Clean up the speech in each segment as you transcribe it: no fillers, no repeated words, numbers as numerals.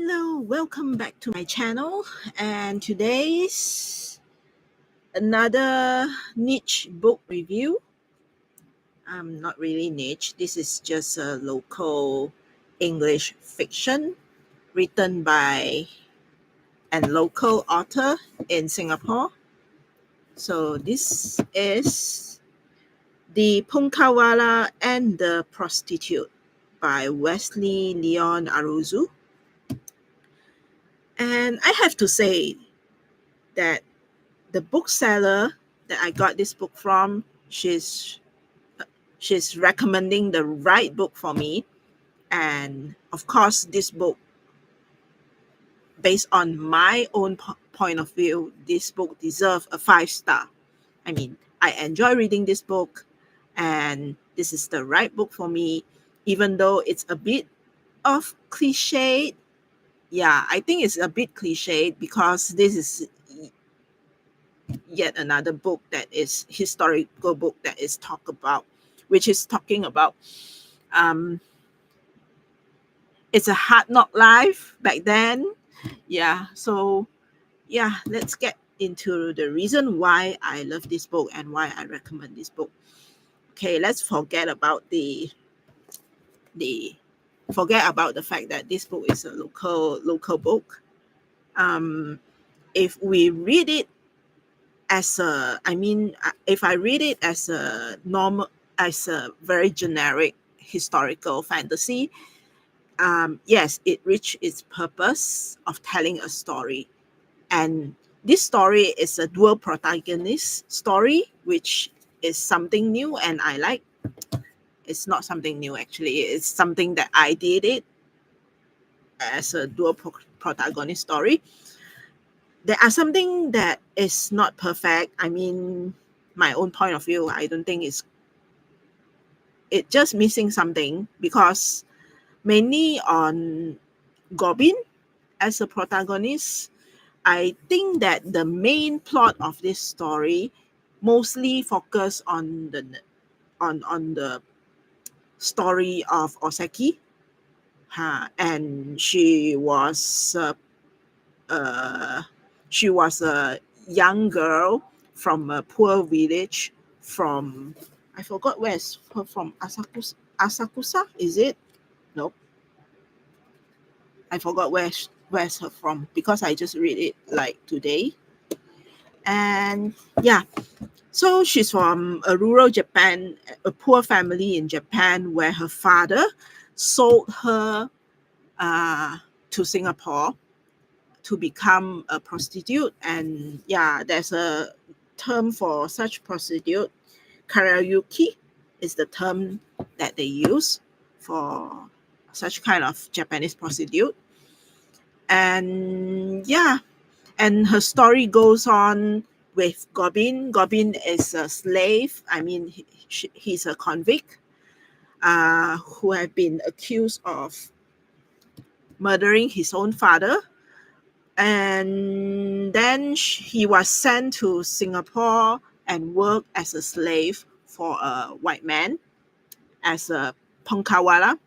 Hello, welcome back to my channel. And today's another niche book review. Not really niche, this is just a local English fiction written by a local author in Singapore. So this is The Punkhawala and the Prostitute by Wesley Leon Aroozoo. And I have to say that the bookseller that I got this book from, she's recommending the right book for me. And of course, this book, based on my own point of view, this book deserves a 5-star. I mean, I enjoy reading this book, and this is the right book for me, even though it's a bit of cliche. Yeah, I think it's a bit cliche because this is yet another book that is historical book that is talking about um it's a hard knock life back then. Yeah, let's get into the reason why I love this book and why I recommend this book. Okay, let's the forget about the fact that this book is a local book. If we read it if I read it as a very generic historical fantasy, yes, it reached its purpose of telling a story. And this story is a dual protagonist story, which is something new, and I like. It's not something new, actually. It's something that I did it as a dual protagonist story. There are something that is not perfect. I mean, my own point of view, I don't think it just missing something, because mainly on Goblin as a protagonist, I think that the main plot of this story mostly focus on the story of Oseki. And uh, she was a young girl from a poor village from, I forgot where's her from. Asakusa, is it? Nope, I forgot where's her from, because I just read it like today. And yeah, so she's from a rural Japan, a poor family in Japan, where her father sold her to Singapore to become a prostitute. And yeah, there's a term for such prostitute. Karaoke is the term that they use for such kind of Japanese prostitute. And yeah, and her story goes on with Gobin. Gobin is a slave. I mean, he's a convict who have been accused of murdering his own father. And then he was sent to Singapore and worked as a slave for a white man, as a Punkhawala,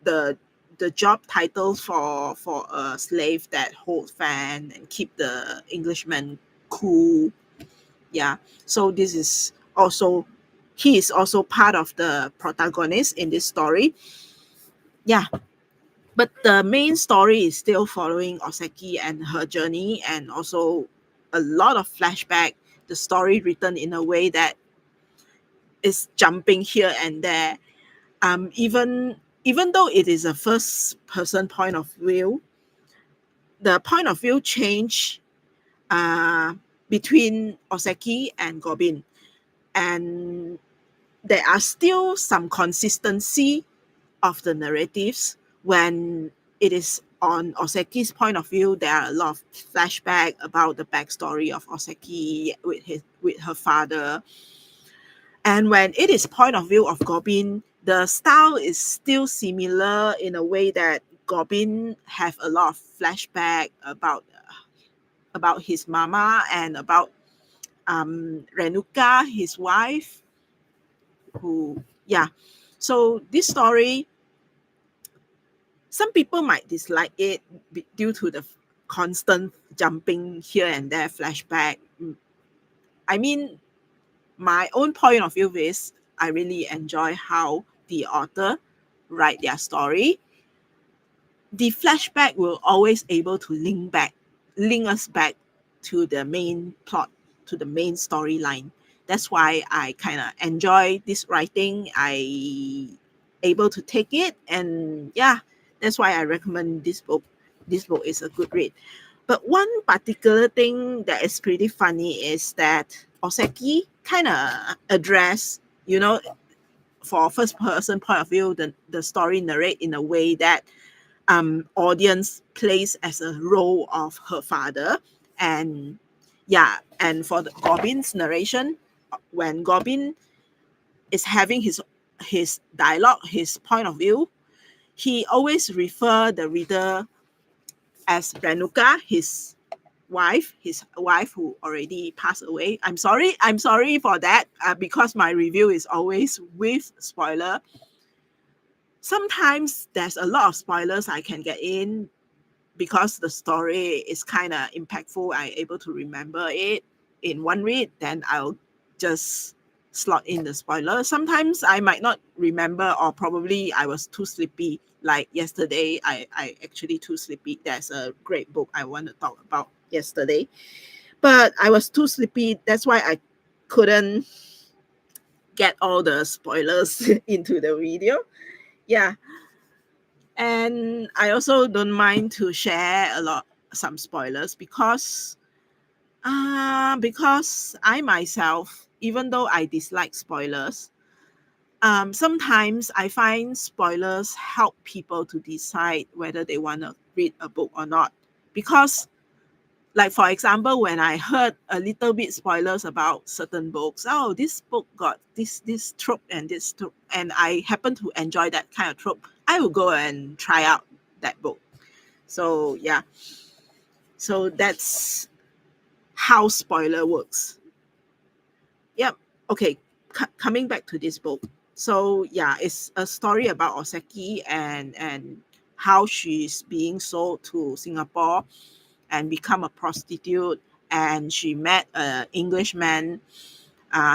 the job title for a slave that holds fan and keep the Englishman cool. Yeah, so this is also, he is also part of the protagonist in this story. Yeah, but the main story is still following Oseki and her journey, and also a lot of flashback. The story written in a way that is jumping here and there. Even though it is a first person point of view, the point of view change uh, between Oseki and Gobin, and there are still some consistency of the narratives. When it is on Oseki's point of view, there are a lot of flashback about the backstory of Oseki with her father. And when it is point of view of Gobin, the style is still similar in a way that Gobin have a lot of flashback about his mama and about Renuka, his wife, who, yeah. So this story Some people might dislike it due to the constant jumping here and there, flashback. I mean, my own point of view is I really enjoy how the author write their story. The flashback will always able to link us back to the main plot, to the main storyline. That's why I kind of enjoy this writing. I able to take it, and yeah, that's why I recommend this book. This book is a good read. But one particular thing that is pretty funny is that Oseki kind of address, for first person point of view, the story narrate in a way that audience plays as a role of her father. And yeah, and for the Gobin's narration, when Gobin is having his dialogue, his point of view, he always refer the reader as Renuka, his wife who already passed away. I'm sorry for that, because my review is always with spoiler. Sometimes there's a lot of spoilers I can get in because the story is kind of impactful. I'm able to remember it in one read, then I'll just slot in the spoiler. Sometimes I might not remember, or probably I was too sleepy. Like yesterday, I actually too sleepy. There's a great book I want to talk about yesterday, but I was too sleepy. That's why I couldn't get all the spoilers into the video. Yeah, and I also don't mind to share some spoilers because I myself, even though I dislike spoilers, sometimes I find spoilers help people to decide whether they want to read a book or not. Because, like for example, when I heard a little bit spoilers about certain books, oh, this book got this trope and this trope, and I happen to enjoy that kind of trope, I will go and try out that book. So yeah, so that's how spoiler works. Yep. Okay. Coming back to this book. So yeah, it's a story about Oseki and how she's being sold to Singapore and become a prostitute. And she met an Englishman.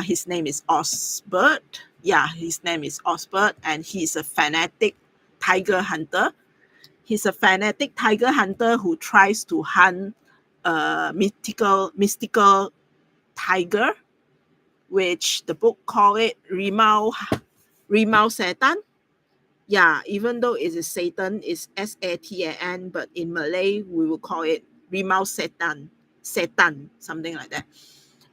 His name is Osbert. Yeah, his name is Osbert, and he's a fanatic tiger hunter. He's a fanatic tiger hunter who tries to hunt a mystical tiger, which the book call it Rimau Setan. Yeah, even though it is Satan, it's Satan, but in Malay we will call it Rimau Setan, something like that.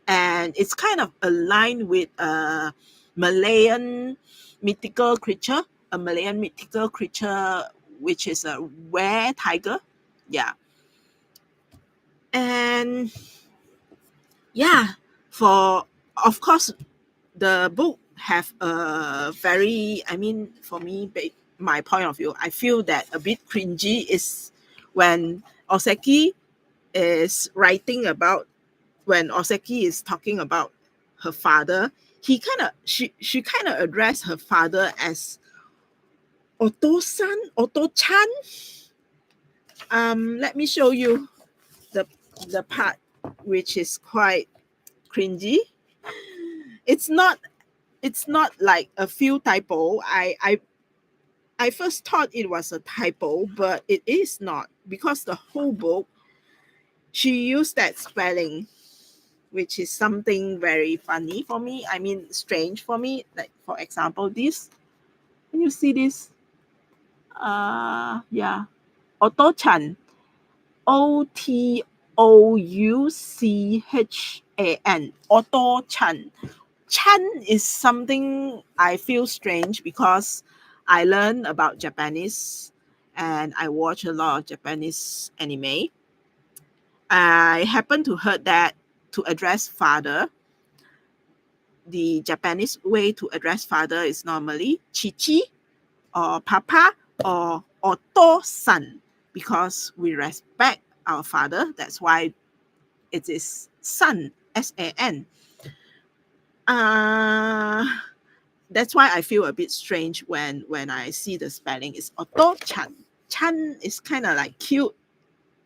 And it's kind of aligned with a Malayan mythical creature, which is a were tiger. Yeah, and yeah, for of course the book have a very, I mean, for me, my point of view, I feel that a bit cringy is when Oseki is writing about, when Oseki is talking about her father. She kind of addressed her father as Oto-chan. Let me show you the part which is quite cringy. It's not like a few typo. I first thought it was a typo, but it is not, because the whole book she used that spelling, which is something very funny for me. I mean, strange for me. Like for example, this. Can you see this? Yeah, Oto-chan, Otouchan, Oto-chan. Chan is something I feel strange because I learn about Japanese and I watch a lot of Japanese anime. I happen to heard that to address father, the Japanese way to address father is normally chichi or papa or oto-san, because we respect our father. That's why it is san, S-A-N. Uh, that's why I feel a bit strange when I see the spelling is Oto-chan. Chan is kind of like cute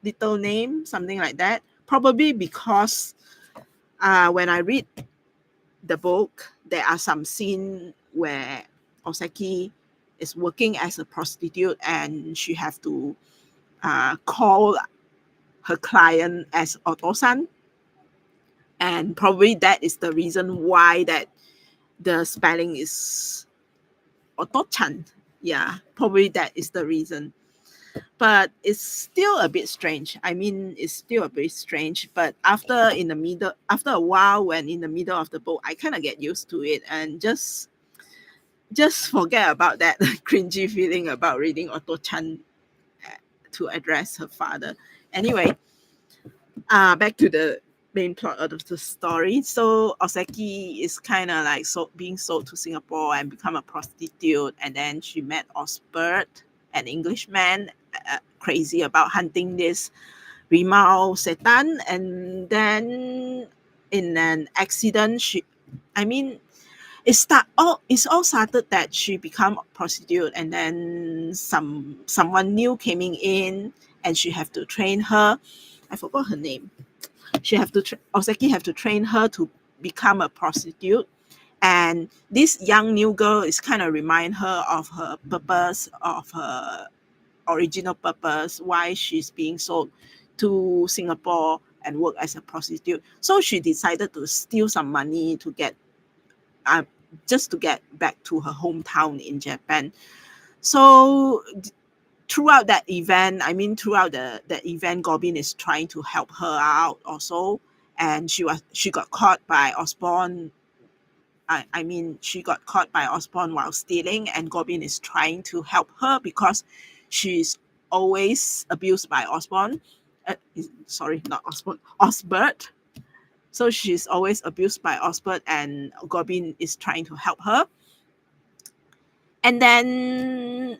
little name, something like that. Probably because when I read the book, there are some scenes where Osaki is working as a prostitute and she have to call her client as Otosan. And probably that is the reason why that the spelling is Otochan. Yeah, probably that is the reason. But it's still a bit strange. I mean, it's still a bit strange. But after a while, when in the middle of the book, I kind of get used to it and just forget about that cringy feeling about reading Otto-chan to address her father. Anyway, back to the main plot of the story. So Osaki is kind of like being sold to Singapore and become a prostitute, and then she met Osbert, an Englishman, crazy about hunting this Rimao Setan, and then in an accident, it's all started that she become a prostitute, and then someone new coming in, and she have to train her. I forgot her name. Osaki have to train her to become a prostitute, and this young new girl is kind of remind her of her purpose, of her original purpose, why she's being sold to Singapore and work as a prostitute. So she decided to steal some money to get uh, just to get back to her hometown in Japan. So throughout that event, throughout the event, Gorbin is trying to help her out also, and she got caught by Osborne. She got caught by Osborne while stealing, and Gorbin is trying to help her because she's always abused by Osborne. Sorry, not Osborne, Osbert. So she's always abused by Osbert, and Gorbin is trying to help her. And then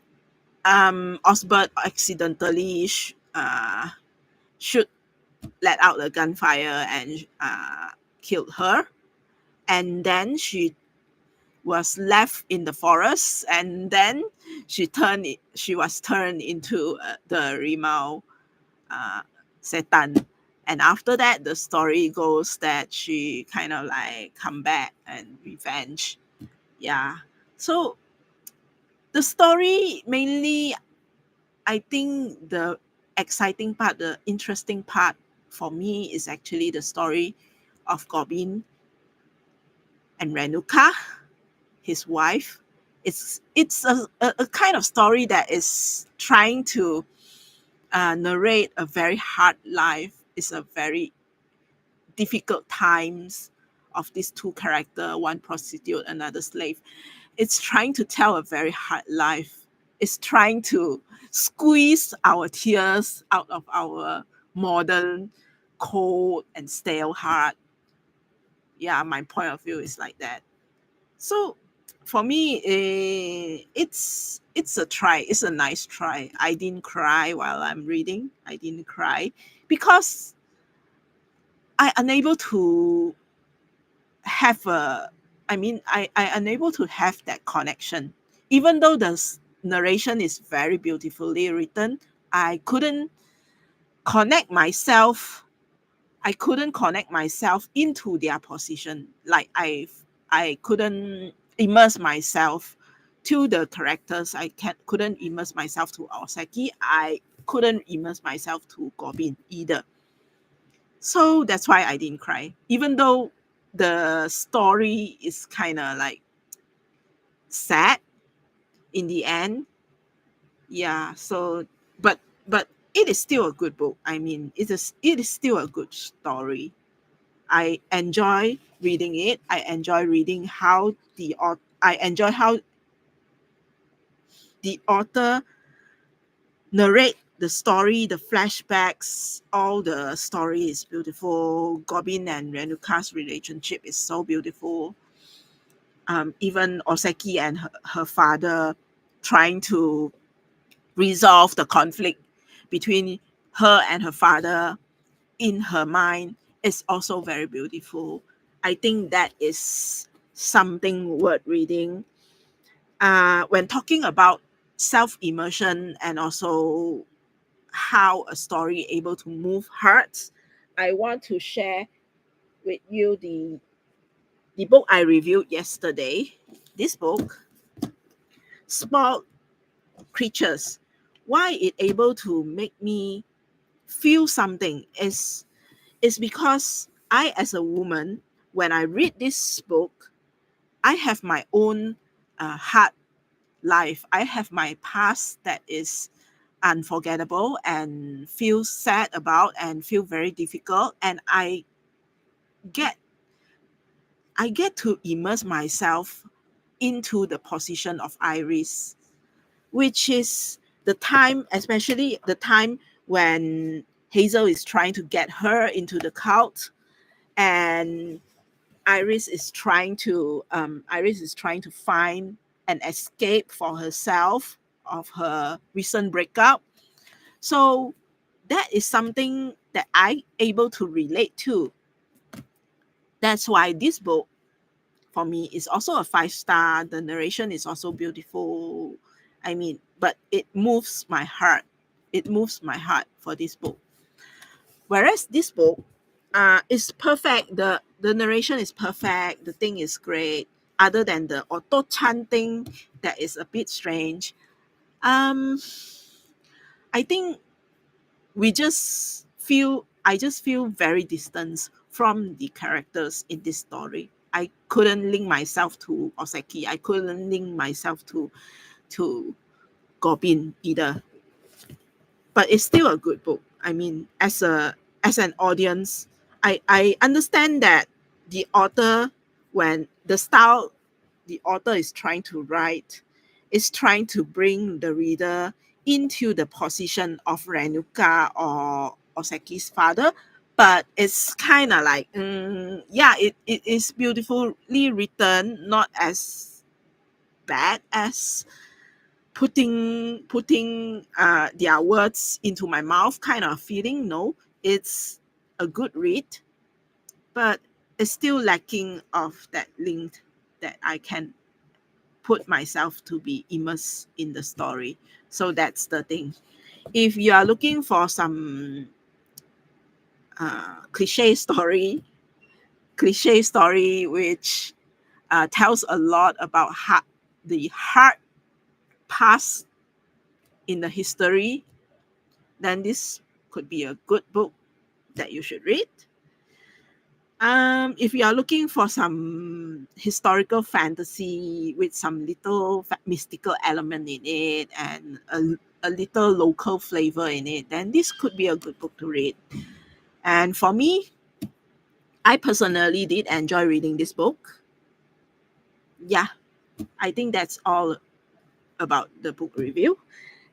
Osbert accidentally shoot let out the gunfire and killed her. And then she was left in the forest, and then she was turned into the Rimau Setan. And after that, the story goes that she kind of like come back and revenge. Yeah. So the story mainly, I think the exciting part, the interesting part for me is actually the story of Gorbin and Renuka, his wife. It's a kind of story that is trying to narrate a very hard life. It's a very difficult times of these two characters, one prostitute, another slave. It's trying to tell a very hard life. It's trying to squeeze our tears out of our modern, cold, and stale heart. Yeah, my point of view is like that. So for me, it's a try. It's a nice try. I didn't cry while I'm reading. I didn't cry because I unable to have a. I unable to have that connection. Even though the narration is very beautifully written, I couldn't connect myself. I couldn't connect myself into their position. Like I couldn't immerse myself to the characters. Couldn't immerse myself to Osaki. I couldn't immerse myself to Gorbin either. So that's why I didn't cry. Even though the story is kind of like sad in the end. Yeah. So, but it is still a good book. It is still a good story. I enjoy reading it. I enjoy reading how I enjoy how the author narrate the story, the flashbacks, all the story is beautiful. Gorbin and Renuka's relationship is so beautiful. Even Osaki and her father trying to resolve the conflict between her and her father in her mind is also very beautiful. I think that is something worth reading. When talking about self immersion and also how a story able to move hearts, I want to share with you the book I reviewed yesterday. This book, Small Creatures. Why it able to make me feel something is because I, as a woman, when I read this book, I have my own hard life. I have my past that is unforgettable and feel sad about and feel very difficult, and get I get to immerse myself into the position of Iris, which is the time, especially the time when Hazel is trying to get her into the cult, and Iris is trying to find an escape for herself of her recent breakup. So that is something that I able to relate to. That's why this book for me is also a 5 star. The narration is also beautiful. I mean, but it moves my heart. It moves my heart for this book. Whereas this book is perfect. The narration is perfect. The thing is great. Other than the auto chanting that is a bit strange. Um, I think I just feel very distant from the characters in this story. I couldn't link myself to Oseki. I couldn't link myself to Gobin either. But it's still a good book. I mean, as an audience, I understand that the author, when the style the author is trying to write, is trying to bring the reader into the position of Renuka or Oseki's father. But it's kind of like, yeah, it is beautifully written, not as bad as putting their words into my mouth kind of feeling. No, it's a good read, but it's still lacking of that link that I can put myself to be immersed in the story. So that's the thing. If you are looking for some cliche story, cliche story which tells a lot about the hard past in the history, then this could be a good book that you should read. If you are looking for some historical fantasy with some little mystical element in it and a little local flavor in it, then this could be a good book to read. And for me, I personally did enjoy reading this book. Yeah, I think that's all about the book review.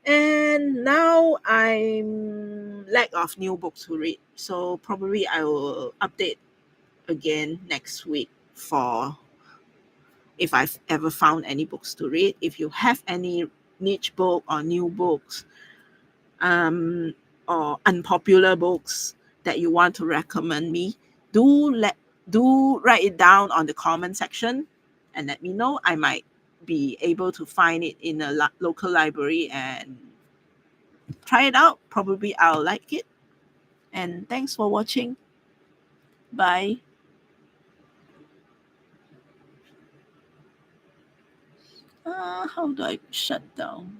And now I'm lack of new books to read, so probably I will update again next week for if I've ever found any books to read. If you have any niche book or new books, um, or unpopular books that you want to recommend me, do let do write it down on the comment section and let me know. I might be able to find it in a local library and try it out. Probably I'll like it. And thanks for watching. Bye. How do I shut down?